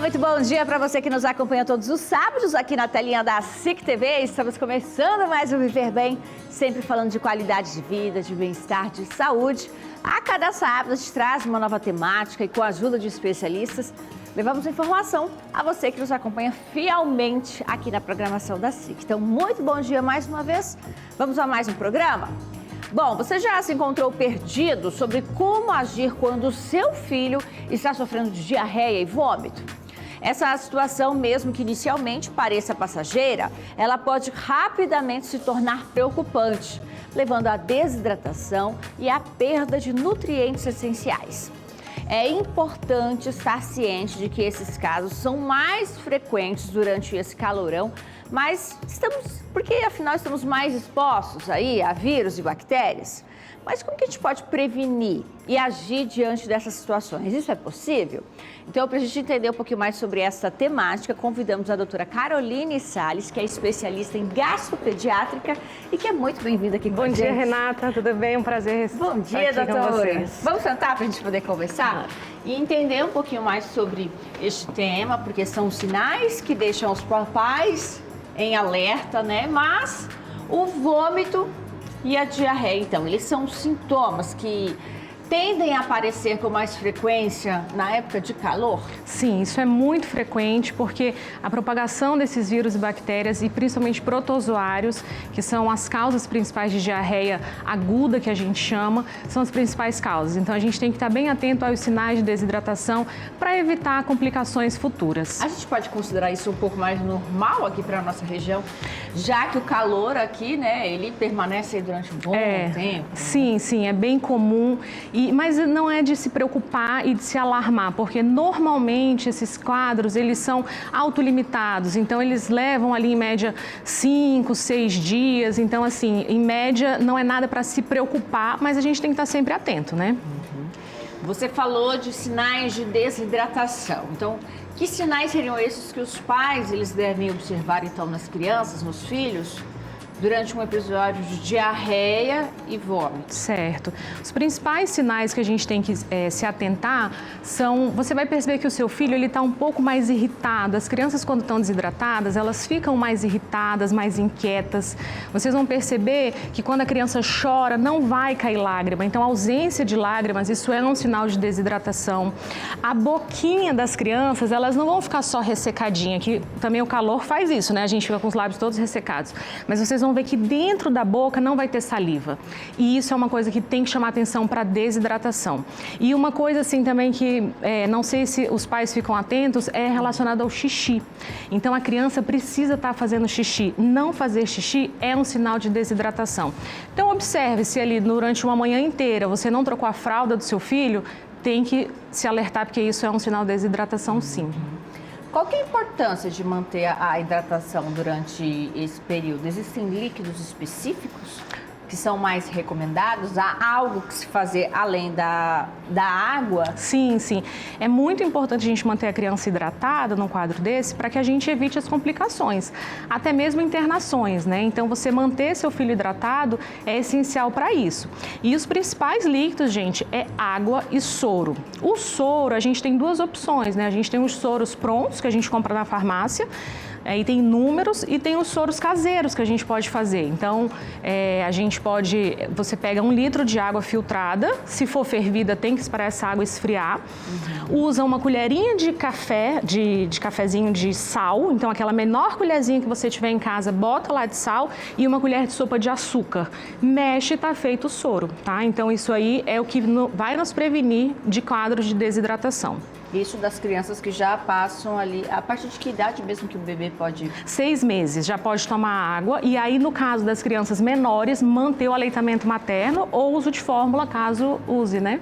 muito bom dia para você que nos acompanha todos os sábados aqui na telinha da SIC TV. Estamos começando mais um Viver Bem, sempre falando de qualidade de vida, de bem-estar, de saúde. A cada sábado a gente traz uma nova temática e com a ajuda de especialistas, levamos informação a você que nos acompanha fielmente aqui na programação da SIC. Então, muito bom dia mais uma vez. Vamos a mais um programa? Bom, você já se encontrou perdido sobre como agir quando o seu filho está sofrendo de diarreia e vômito? Essa situação, mesmo que inicialmente pareça passageira, ela pode rapidamente se tornar preocupante, levando à desidratação e à perda de nutrientes essenciais. É importante estar ciente de que esses casos são mais frequentes durante esse calorão, mas porque afinal estamos mais expostos aí a vírus e bactérias. Mas como que a gente pode prevenir e agir diante dessas situações? Isso é possível? Então, para a gente entender um pouquinho mais sobre essa temática, convidamos a doutora Caroline Salles, que é especialista em gastropediátrica e que é muito bem-vinda aqui com a gente. Bom dia, Renata. Tudo bem? Um prazer estar Bom dia, aqui com vocês. Vamos sentar para a gente poder conversar e entender um pouquinho mais sobre este tema, porque são sinais que deixam os papais em alerta, né? Mas o vômito e a diarreia, então, eles são sintomas que tendem a aparecer com mais frequência na época de calor? Sim, isso é muito frequente porque a propagação desses vírus e bactérias e principalmente protozoários, que são as causas principais de diarreia aguda, que a gente chama, são as principais causas. Então a gente tem que estar bem atento aos sinais de desidratação para evitar complicações futuras. A gente pode considerar isso um pouco mais normal aqui para a nossa região, já que o calor aqui, né, ele permanece aí durante um bom tempo. Sim, sim, é bem comum. Mas não é de se preocupar e de se alarmar, porque normalmente esses quadros, eles são autolimitados, então eles levam ali em média 5, 6 dias, então assim, em média não é nada para se preocupar, mas a gente tem que estar sempre atento, né? Você falou de sinais de desidratação, então que sinais seriam esses que os pais eles devem observar então nas crianças, nos filhos, durante um episódio de diarreia e vômito? Certo. Os principais sinais que a gente tem que se atentar são... Você vai perceber que o seu filho está um pouco mais irritado. As crianças, quando estão desidratadas, elas ficam mais irritadas, mais inquietas. Vocês vão perceber que quando a criança chora, não vai cair lágrima. Então, a ausência de lágrimas, isso é um sinal de desidratação. A boquinha das crianças, elas não vão ficar só ressecadinha, que também o calor faz isso, né? A gente fica com os lábios todos ressecados. Mas vocês vão ver que dentro da boca não vai ter saliva. E isso é uma coisa que tem que chamar atenção para desidratação. E uma coisa assim também que não sei se os pais ficam atentos é relacionada ao xixi. Então a criança precisa estar fazendo xixi. Não fazer xixi é um sinal de desidratação. Então observe se ali durante uma manhã inteira você não trocou a fralda do seu filho, tem que se alertar porque isso é um sinal de desidratação sim. Qual que é a importância de manter a hidratação durante esse período? Existem líquidos específicos que são mais recomendados? Há algo que se fazer além da água? Sim, sim. É muito importante a gente manter a criança hidratada num quadro desse para que a gente evite as complicações, até mesmo internações, né? Então, você manter seu filho hidratado é essencial para isso. E os principais líquidos, gente, é água e soro. O soro, a gente tem duas opções, né? A gente tem os soros prontos, que a gente compra na farmácia, aí tem inúmeros e tem os soros caseiros que a gente pode fazer. Então, você pega 1 litro de água filtrada, se for fervida tem que esperar essa água esfriar. Usa uma colherinha de café, de cafezinho de sal, então aquela menor colherzinha que você tiver em casa, bota lá de sal e uma colher de sopa de açúcar. Mexe e tá feito o soro, tá? Então isso aí é o que vai nos prevenir de quadros de desidratação. Isso das crianças que já passam ali, a partir de que idade mesmo que o bebê pode? 6 meses, já pode tomar água e aí no caso das crianças menores, manter o aleitamento materno ou uso de fórmula caso use, né?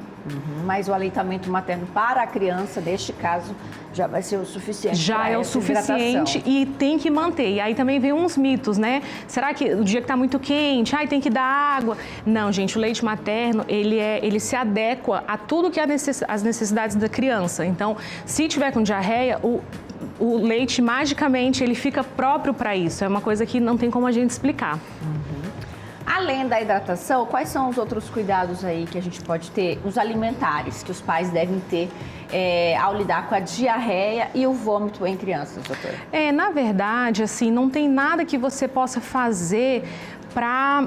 Mas o aleitamento materno para a criança, neste caso, já vai ser o suficiente. Já é o suficiente e tem que manter. E aí também vem uns mitos, né? Será que o dia que está muito quente, tem que dar água? Não, gente, o leite materno, ele se adequa a tudo que é as necessidades da criança. Então, se tiver com diarreia, o leite, magicamente, ele fica próprio para isso. É uma coisa que não tem como a gente explicar. Além Além da hidratação, quais são os outros cuidados aí que a gente pode ter, os alimentares que os pais devem ter ao lidar com a diarreia e o vômito em crianças, doutora? Na verdade, assim, não tem nada que você possa fazer para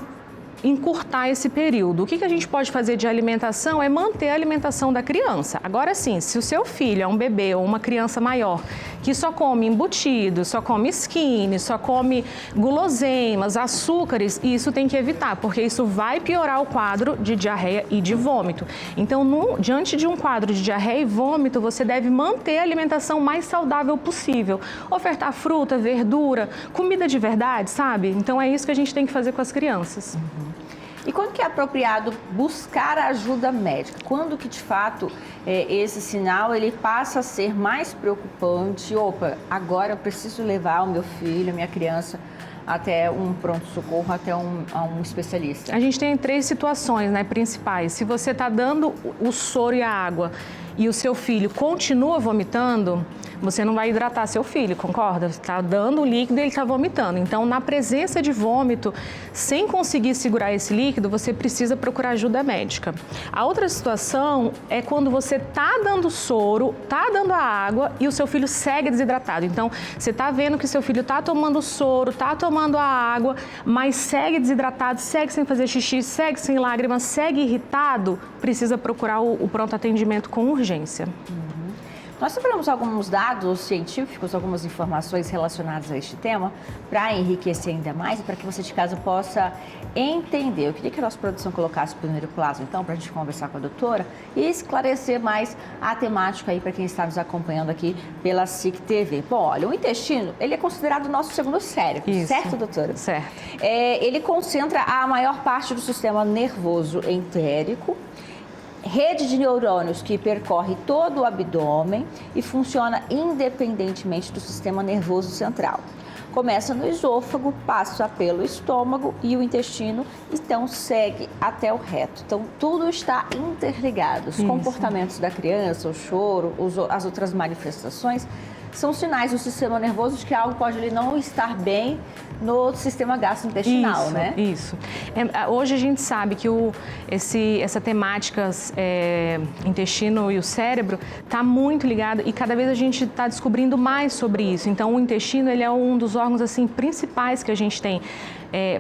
encurtar esse período. O que a gente pode fazer de alimentação é manter a alimentação da criança. Agora sim, se o seu filho é um bebê ou uma criança maior que só come embutido, só come skinny, só come guloseimas, açúcares, isso tem que evitar, porque isso vai piorar o quadro de diarreia e de vômito. Então, diante de um quadro de diarreia e vômito, você deve manter a alimentação mais saudável possível. Ofertar fruta, verdura, comida de verdade, sabe? Então, é isso que a gente tem que fazer com as crianças. E quando que é apropriado buscar ajuda médica? Quando que, de fato, esse sinal ele passa a ser mais preocupante? Opa, agora eu preciso levar o meu filho, a minha criança, até um pronto-socorro, até a um especialista. A gente tem 3 situações, né, principais. Se você está dando o soro e a água e o seu filho continua vomitando, você não vai hidratar seu filho, concorda? Você está dando o líquido e ele está vomitando. Então, na presença de vômito, sem conseguir segurar esse líquido, você precisa procurar ajuda médica. A outra situação é quando você está dando soro, está dando a água e o seu filho segue desidratado. Então, você está vendo que seu filho está tomando soro, está tomando a água, mas segue desidratado, segue sem fazer xixi, segue sem lágrimas, segue irritado, precisa procurar o pronto atendimento com urgência. Nós separamos alguns dados científicos, algumas informações relacionadas a este tema, para enriquecer ainda mais e para que você de casa possa entender. Eu queria que a nossa produção colocasse o primeiro plasma, então, para a gente conversar com a doutora e esclarecer mais a temática aí para quem está nos acompanhando aqui pela SIC TV. Bom, olha, o intestino, ele é considerado o nosso segundo cérebro, Isso. certo, doutora? Certo. Ele concentra a maior parte do sistema nervoso entérico, rede de neurônios que percorre todo o abdômen e funciona independentemente do sistema nervoso central. Começa no esôfago, passa pelo estômago e o intestino, então segue até o reto. Então, tudo está interligado. Os comportamentos da criança, o choro, as outras manifestações, são sinais do sistema nervoso de que algo pode ali não estar bem no sistema gastrointestinal, né? Isso. Hoje a gente sabe que essa temática intestino e o cérebro está muito ligada e cada vez a gente está descobrindo mais sobre isso. Então, o intestino ele é um dos órgãos assim principais que a gente tem.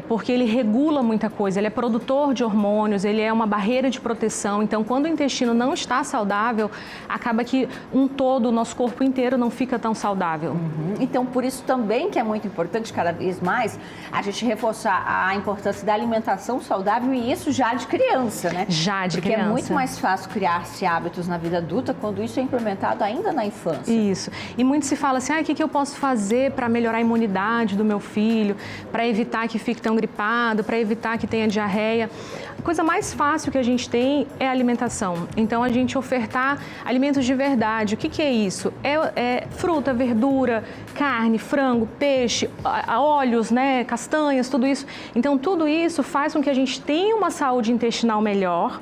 Porque ele regula muita coisa, ele é produtor de hormônios, ele é uma barreira de proteção. Então, quando o intestino não está saudável, acaba que o nosso corpo inteiro não fica tão saudável. Então, por isso também que é muito importante, cada vez mais, a gente reforçar a importância da alimentação saudável e isso já de criança, né? Já de criança. Porque é muito mais fácil criar-se hábitos na vida adulta quando isso é implementado ainda na infância. Isso. E muito se fala assim, o que eu posso fazer para melhorar a imunidade do meu filho, para evitar que fique tão gripado, para evitar que tenha diarreia. A coisa mais fácil que a gente tem é a alimentação. Então, a gente ofertar alimentos de verdade. O que é isso? É fruta, verdura, carne, frango, peixe, óleos, né, castanhas, tudo isso. Então, tudo isso faz com que a gente tenha uma saúde intestinal melhor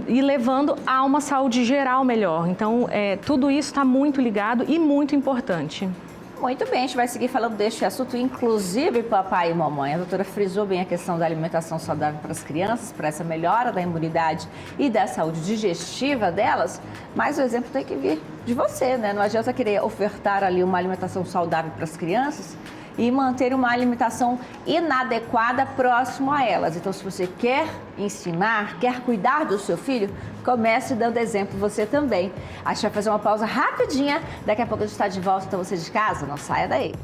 e levando a uma saúde geral melhor. Então, tudo isso está muito ligado e muito importante. Muito bem, a gente vai seguir falando deste assunto, inclusive papai e mamãe. A doutora frisou bem a questão da alimentação saudável para as crianças, para essa melhora da imunidade e da saúde digestiva delas, mas o exemplo tem que vir de você, né? Não adianta querer ofertar ali uma alimentação saudável para as crianças e manter uma alimentação inadequada próximo a elas. Então, se você quer ensinar, quer cuidar do seu filho, comece dando exemplo você também. A gente vai fazer uma pausa rapidinha, daqui a pouco a gente está de volta, então você de casa, não saia daí.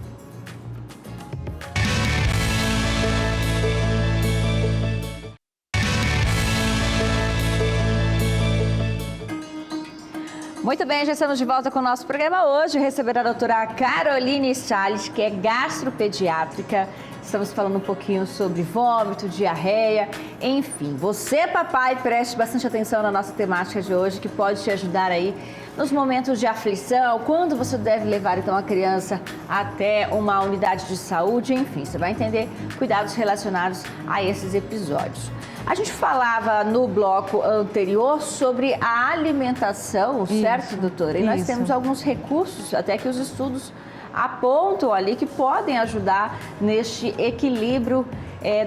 Muito bem, já estamos de volta com o nosso programa hoje. Receber a doutora Caroline Salles, que é gastropediátrica. Estamos falando um pouquinho sobre vômito, diarreia, enfim. Você, papai, preste bastante atenção na nossa temática de hoje, que pode te ajudar aí nos momentos de aflição, quando você deve levar, então, a criança até uma unidade de saúde, enfim. Você vai entender cuidados relacionados a esses episódios. A gente falava no bloco anterior sobre a alimentação, certo, doutora? E nós temos alguns recursos, até que os estudos apontam ali, que podem ajudar neste equilíbrio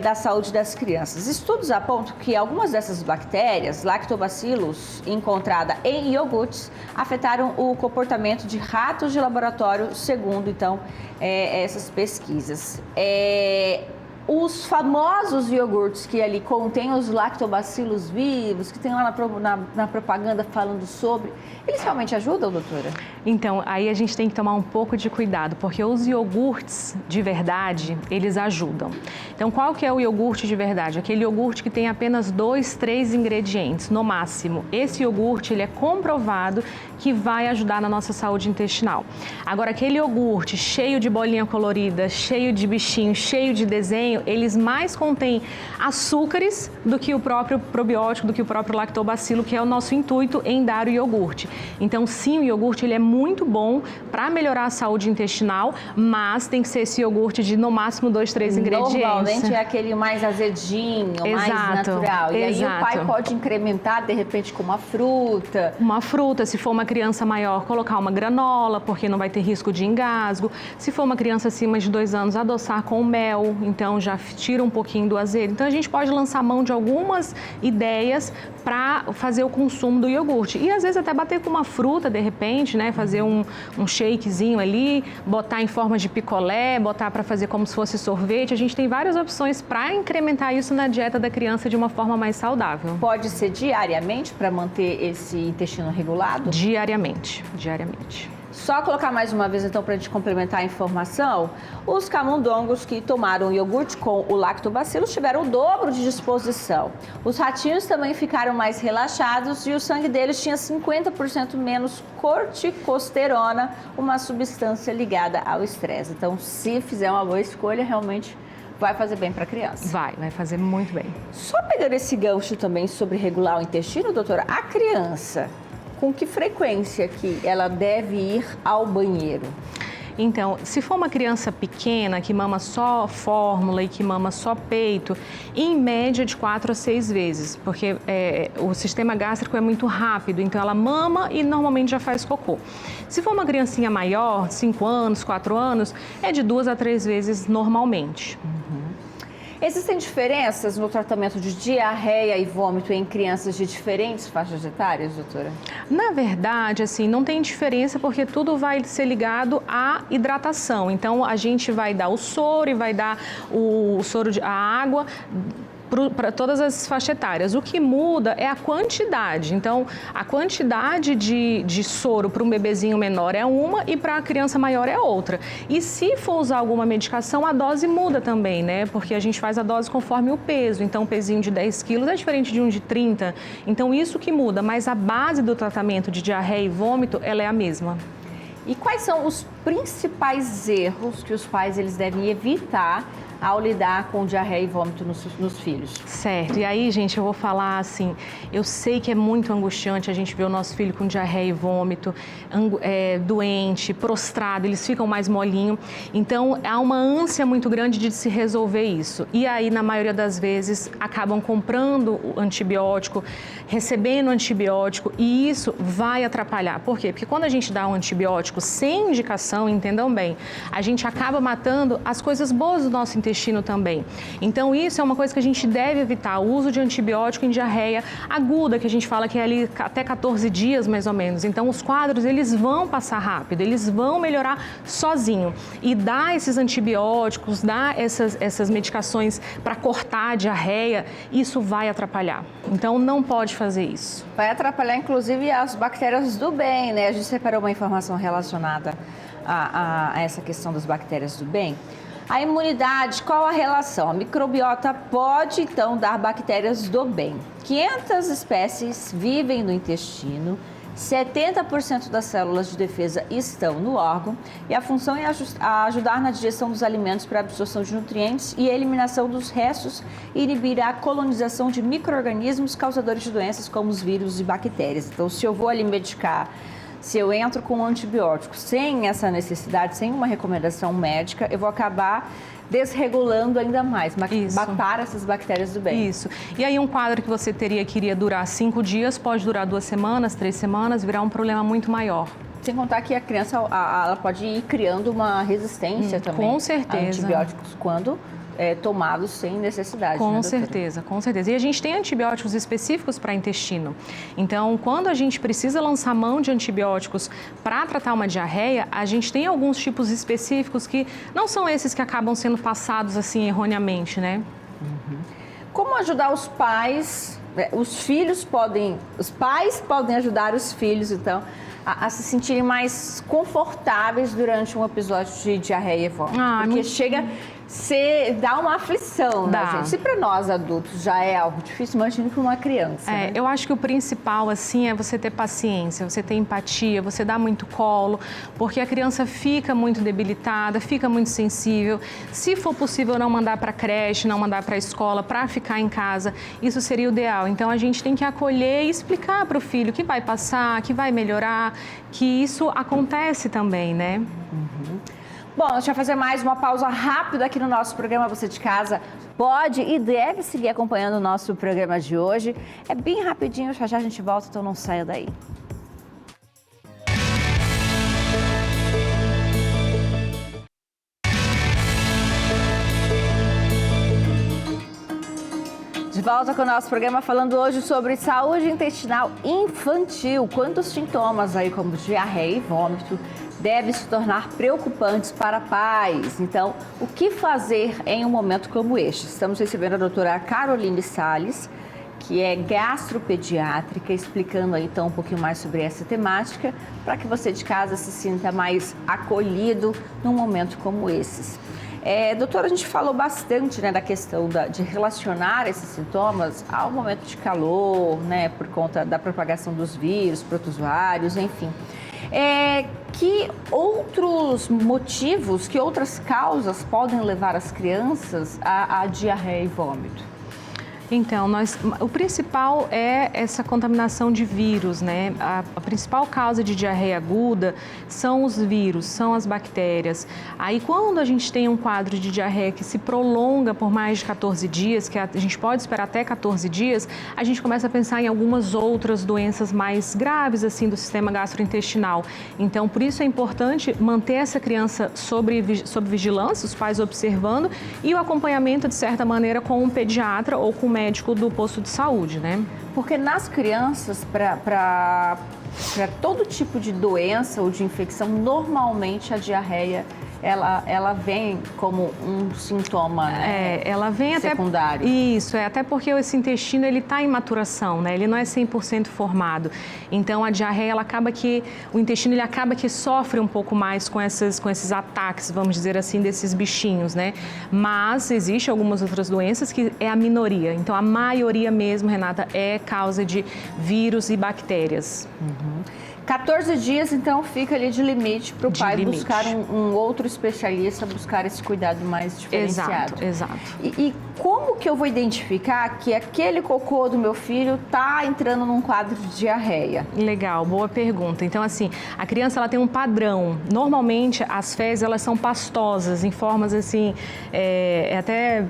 da saúde das crianças. Estudos apontam que algumas dessas bactérias, lactobacillus, encontrada em iogurtes, afetaram o comportamento de ratos de laboratório, segundo, então, essas pesquisas. Os famosos iogurtes que ali contêm os lactobacilos vivos, que tem lá na propaganda falando sobre, eles realmente ajudam, doutora? Então, aí a gente tem que tomar um pouco de cuidado, porque os iogurtes de verdade, eles ajudam. Então, qual que é o iogurte de verdade? Aquele iogurte que tem apenas 2, 3 ingredientes, no máximo. Esse iogurte, ele é comprovado que vai ajudar na nossa saúde intestinal. Agora, aquele iogurte cheio de bolinha colorida, cheio de bichinho, cheio de desenho, eles mais contêm açúcares do que o próprio probiótico, do que o próprio lactobacilo, que é o nosso intuito em dar o iogurte. Então, sim, o iogurte ele é muito bom para melhorar a saúde intestinal, mas tem que ser esse iogurte de no máximo 2, 3 ingredientes. Normalmente é aquele mais azedinho, mais natural. E aí o pai pode incrementar, de repente, com uma fruta. Uma fruta, se for uma criança maior, colocar uma granola, porque não vai ter risco de engasgo. Se for uma criança acima de 2 anos, adoçar com mel, então já tira um pouquinho do azedo. Então a gente pode lançar mão de algumas ideias para fazer o consumo do iogurte. E às vezes até bater com uma fruta, de repente, né? Fazer um shakezinho ali, botar em forma de picolé, botar para fazer como se fosse sorvete. A gente tem várias opções para incrementar isso na dieta da criança de uma forma mais saudável. Pode ser diariamente para manter esse intestino regulado? Diariamente. Só colocar mais uma vez, então, para a gente complementar a informação, os camundongos que tomaram iogurte com o lactobacillus tiveram o dobro de disposição. Os ratinhos também ficaram mais relaxados e o sangue deles tinha 50% menos corticosterona, uma substância ligada ao estresse. Então, se fizer uma boa escolha, realmente vai fazer bem para a criança. Vai fazer muito bem. Só pegando esse gancho também sobre regular o intestino, doutora, a criança, com que frequência que ela deve ir ao banheiro? Então, se for uma criança pequena que mama só fórmula e que mama só peito, em média de 4 a 6 vezes, porque o sistema gástrico é muito rápido, então ela mama e normalmente já faz cocô. Se for uma criancinha maior, 5 anos, 4 anos, é de 2 a 3 vezes normalmente. Existem diferenças no tratamento de diarreia e vômito em crianças de diferentes faixas etárias, doutora? Na verdade, assim, não tem diferença porque tudo vai ser ligado à hidratação. Então, a gente vai dar o soro e vai dar a água para todas as faixas etárias. O que muda é a quantidade. Então, a quantidade de soro para um bebezinho menor é uma e para a criança maior é outra. E se for usar alguma medicação, a dose muda também, né? Porque a gente faz a dose conforme o peso. Então, um pezinho de 10 quilos é diferente de um de 30. Então, isso que muda. Mas a base do tratamento de diarreia e vômito, ela é a mesma. E quais são os principais erros que os pais eles devem evitar ao lidar com diarreia e vômito nos filhos? Certo. E aí, gente, eu vou falar assim, eu sei que é muito angustiante a gente ver o nosso filho com diarreia e vômito, doente, prostrado, eles ficam mais molinho. Então, há uma ânsia muito grande de se resolver isso. E aí, na maioria das vezes, acabam comprando o antibiótico, recebendo antibiótico e isso vai atrapalhar. Por quê? Porque quando a gente dá um antibiótico sem indicação, entendam bem, a gente acaba matando as coisas boas do nosso intestino também. Então, isso é uma coisa que a gente deve evitar, o uso de antibiótico em diarreia aguda, que a gente fala que é ali até 14 dias, mais ou menos. Então, os quadros, eles vão passar rápido, eles vão melhorar sozinho. E dar esses antibióticos, dar essas medicações para cortar a diarreia, isso vai atrapalhar. Então, não pode fazer isso. Vai atrapalhar, inclusive, as bactérias do bem, né? A gente separou uma informação relacionada a essa questão das bactérias do bem. A imunidade, qual a relação? A microbiota pode, então, dar bactérias do bem. 500 espécies vivem no intestino, 70% das células de defesa estão no órgão e a função é ajudar na digestão dos alimentos para absorção de nutrientes e a eliminação dos restos e inibir a colonização de micro-organismos causadores de doenças como os vírus e bactérias. Então, se eu vou ali medicar, se eu entro com um antibiótico sem essa necessidade, sem uma recomendação médica, eu vou acabar desregulando ainda mais, matar essas bactérias do bem. Isso. E aí um quadro que você teria que iria durar 5 dias, pode durar 2 semanas, 3 semanas, virar um problema muito maior. Sem contar que a criança ela pode ir criando uma resistência também. Com certeza. A antibióticos quando tomados sem necessidade. Com né, certeza, com certeza. E a gente tem antibióticos específicos para intestino. Então, quando a gente precisa lançar mão de antibióticos para tratar uma diarreia, a gente tem alguns tipos específicos que não são esses que acabam sendo passados assim erroneamente, né? Como ajudar os pais? Os pais podem ajudar os filhos, então, a se sentirem mais confortáveis durante um episódio de diarreia e vômito. Porque chega dá uma aflição, né, gente? Se para nós adultos já é algo difícil, imagina para uma criança. Né? Eu acho que o principal, assim, é você ter paciência, você ter empatia, você dar muito colo, porque a criança fica muito debilitada, fica muito sensível. Se for possível não mandar para creche, não mandar para a escola, para ficar em casa, isso seria o ideal. Então, a gente tem que acolher e explicar para o filho que vai passar, que vai melhorar, que isso acontece também, né? Bom, a gente vai fazer mais uma pausa rápida aqui no nosso programa. Você de casa pode e deve seguir acompanhando o nosso programa de hoje. É bem rapidinho, já já a gente volta, então não saia daí. De volta com o nosso programa, falando hoje sobre saúde intestinal infantil. Quantos sintomas aí, como diarreia e vômito, devem se tornar preocupantes para pais. Então, o que fazer em um momento como este? Estamos recebendo a doutora Caroline Salles, que é gastropediátrica, explicando aí então um pouquinho mais sobre essa temática, para que você de casa se sinta mais acolhido num momento como esses. Doutora, a gente falou bastante, né, da questão de relacionar esses sintomas ao momento de calor, né, por conta da propagação dos vírus, protozoários, enfim. Que outros motivos, que outras causas podem levar as crianças a diarreia e vômito? Então, o principal é essa contaminação de vírus, né? A principal causa de diarreia aguda são os vírus, são as bactérias. Aí, quando a gente tem um quadro de diarreia que se prolonga por mais de 14 dias, que a gente pode esperar até 14 dias, a gente começa a pensar em algumas outras doenças mais graves, assim, do sistema gastrointestinal. Então, por isso é importante manter essa criança sob vigilância, os pais observando, e o acompanhamento, de certa maneira, com um pediatra ou com um médico do posto de saúde, né? Porque nas crianças, para todo tipo de doença ou de infecção, normalmente a diarreia ela vem como um sintoma, né, ela vem secundário. Isso, até porque esse intestino ele está em maturação, né? Ele não é 100% formado. Então a diarreia o intestino ele acaba que sofre um pouco mais com esses ataques, vamos dizer assim, desses bichinhos, né? Mas existe algumas outras doenças que é a minoria. Então a maioria mesmo, Renata, é causa de vírus e bactérias. 14 dias, então, fica ali de limite para o pai buscar um outro especialista, buscar esse cuidado mais diferenciado. Exato. E como que eu vou identificar que aquele cocô do meu filho está entrando num quadro de diarreia? Legal, boa pergunta. Então, assim, a criança ela tem um padrão. Normalmente, as fezes elas são pastosas, em formas assim, até...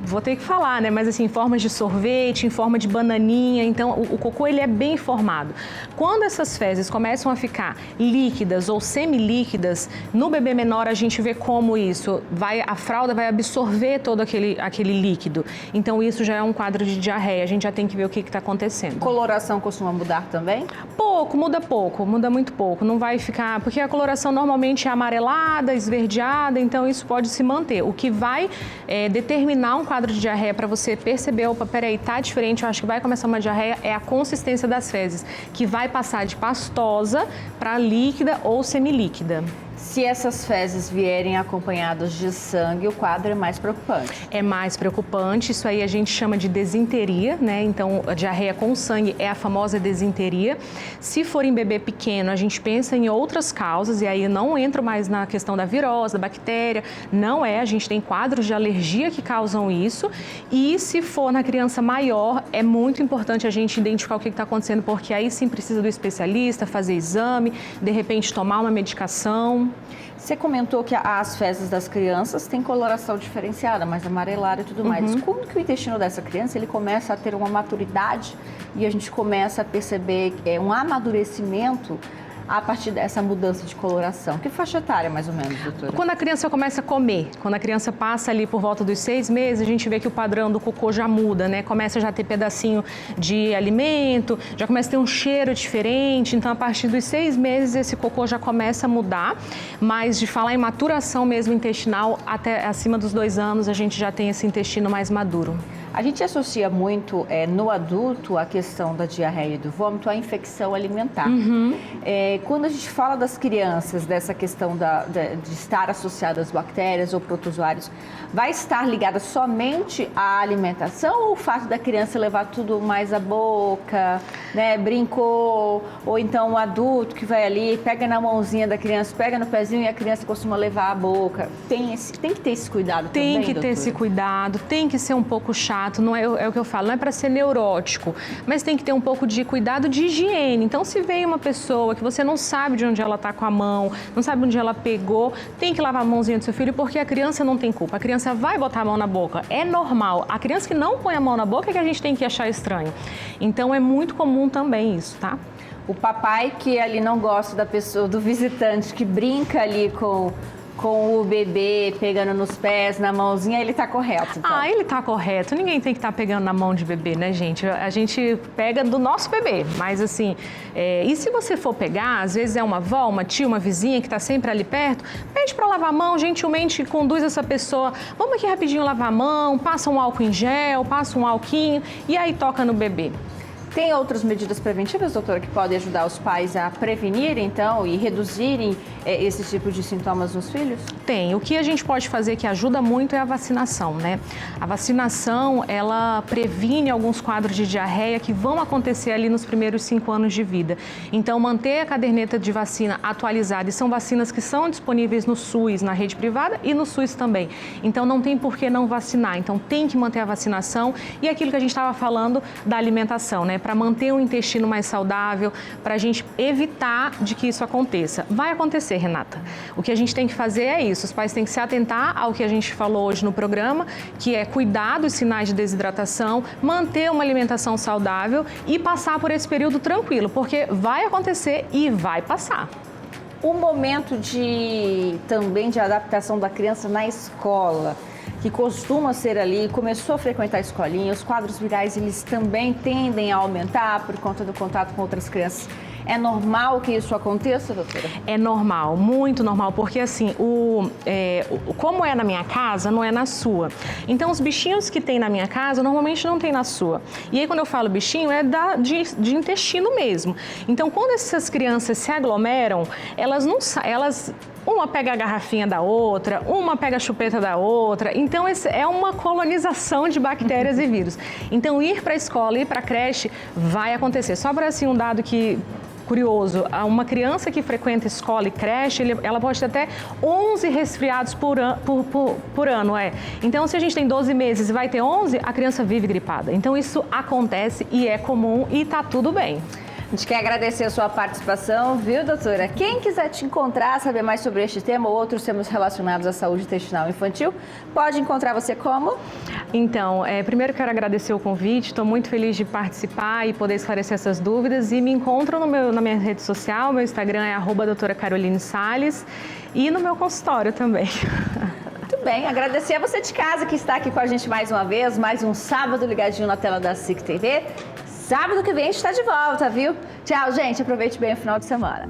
Vou ter que falar, né? Mas assim, em formas de sorvete, em forma de bananinha. Então, o cocô, ele é bem formado. Quando essas fezes começam a ficar líquidas ou semilíquidas, no bebê menor a gente vê como isso. A fralda vai absorver todo aquele líquido. Então, isso já é um quadro de diarreia. A gente já tem que ver o que está acontecendo. Coloração costuma mudar também? Pouco, muda muito pouco. Não vai ficar... Porque a coloração normalmente é amarelada, esverdeada, então isso pode se manter. O que vai determinar um quadro de diarreia para você perceber, opa, peraí, tá diferente, eu acho que vai começar uma diarreia, é a consistência das fezes, que vai passar de pastosa para líquida ou semilíquida. Se essas fezes vierem acompanhadas de sangue, o quadro é mais preocupante. É mais preocupante, isso aí a gente chama de desinteria, né? Então, a diarreia com sangue é a famosa desinteria. Se for em bebê pequeno, a gente pensa em outras causas, e aí eu não entro mais na questão da virose, da bactéria, não é, a gente tem quadros de alergia que causam isso. E se for na criança maior, é muito importante a gente identificar o que está acontecendo, porque aí sim precisa do especialista, fazer exame, de repente tomar uma medicação. Você comentou que as fezes das crianças têm coloração diferenciada, mais amarelada e tudo mais. Como que o intestino dessa criança ele começa a ter uma maturidade e a gente começa a perceber um amadurecimento a partir dessa mudança de coloração? Que faixa etária, mais ou menos, doutora? Quando a criança começa a comer, quando a criança passa ali por volta dos 6 meses, a gente vê que o padrão do cocô já muda, né? Começa já a ter pedacinho de alimento, já começa a ter um cheiro diferente. Então, a partir dos 6 meses, esse cocô já começa a mudar. Mas de falar em maturação mesmo intestinal, até acima dos 2 anos, a gente já tem esse intestino mais maduro. A gente associa muito no adulto a questão da diarreia e do vômito à infecção alimentar. Quando a gente fala das crianças, dessa questão de estar associada às bactérias ou protozoários, vai estar ligada somente à alimentação ou o fato da criança levar tudo mais à boca, né, brincou, ou então o adulto que vai ali, pega na mãozinha da criança, pega no pezinho e a criança costuma levar à boca. Tem que ter esse cuidado também, Tem que ter doutora? esse cuidado, tem que ser um pouco chato. Não é o que eu falo, não é para ser neurótico, mas tem que ter um pouco de cuidado de higiene. Então, se vem uma pessoa que você não sabe de onde ela está com a mão, não sabe onde ela pegou, tem que lavar a mãozinha do seu filho, porque a criança não tem culpa. A criança vai botar a mão na boca, é normal. A criança que não põe a mão na boca é que a gente tem que achar estranho. Então, é muito comum também isso, tá? O papai que ali não gosta da pessoa, do visitante, que brinca ali com o bebê, pegando nos pés, na mãozinha, ele tá correto, então. Ele tá correto. Ninguém tem que estar pegando na mão de bebê, né, gente? A gente pega do nosso bebê, mas assim... E se você for pegar, às vezes é uma avó, uma tia, uma vizinha que tá sempre ali perto, pede para lavar a mão, gentilmente conduz essa pessoa. Vamos aqui rapidinho lavar a mão, passa um álcool em gel, passa um alquinho e aí toca no bebê. Tem outras medidas preventivas, doutora, que podem ajudar os pais a prevenir, então, e reduzirem esse tipo de sintomas nos filhos? Tem. O que a gente pode fazer que ajuda muito é a vacinação, né? A vacinação, ela previne alguns quadros de diarreia que vão acontecer ali nos primeiros 5 anos de vida. Então, manter a caderneta de vacina atualizada, e são vacinas que são disponíveis no SUS, na rede privada e no SUS também. Então, não tem por que não vacinar. Então, tem que manter a vacinação e aquilo que a gente estava falando da alimentação, né? Para manter um intestino mais saudável, para a gente evitar de que isso aconteça. Vai acontecer, Renata. O que a gente tem que fazer é isso. Os pais têm que se atentar ao que a gente falou hoje no programa, que é cuidar dos sinais de desidratação, manter uma alimentação saudável e passar por esse período tranquilo, porque vai acontecer e vai passar. O momento também de adaptação da criança na escola, que costuma ser ali, começou a frequentar a escolinha, os quadros virais eles também tendem a aumentar por conta do contato com outras crianças. É normal que isso aconteça, doutora? É normal, muito normal, porque assim, como é na minha casa, não é na sua. Então, os bichinhos que tem na minha casa, normalmente não tem na sua. E aí, quando eu falo bichinho, é de intestino mesmo. Então, quando essas crianças se aglomeram, uma pega a garrafinha da outra, uma pega a chupeta da outra. Então, é uma colonização de bactérias e vírus. Então, ir para a escola, ir para a creche, vai acontecer. Só para assim, um dado curioso, uma criança que frequenta escola e creche, ela pode ter até 11 resfriados por ano. Então, se a gente tem 12 meses e vai ter 11, a criança vive gripada. Então, isso acontece e é comum e tá tudo bem. A gente quer agradecer a sua participação, viu, doutora? Quem quiser te encontrar, saber mais sobre este tema ou outros temas relacionados à saúde intestinal infantil, pode encontrar você como? Então, primeiro quero agradecer o convite, estou muito feliz de participar e poder esclarecer essas dúvidas e me encontram na minha rede social, meu Instagram é @doutora_Caroline_Sales e no meu consultório também. Muito bem, agradecer a você de casa que está aqui com a gente mais uma vez, mais um sábado ligadinho na tela da SIC TV. Sábado que vem a gente está de volta, viu? Tchau, gente. Aproveite bem o final de semana.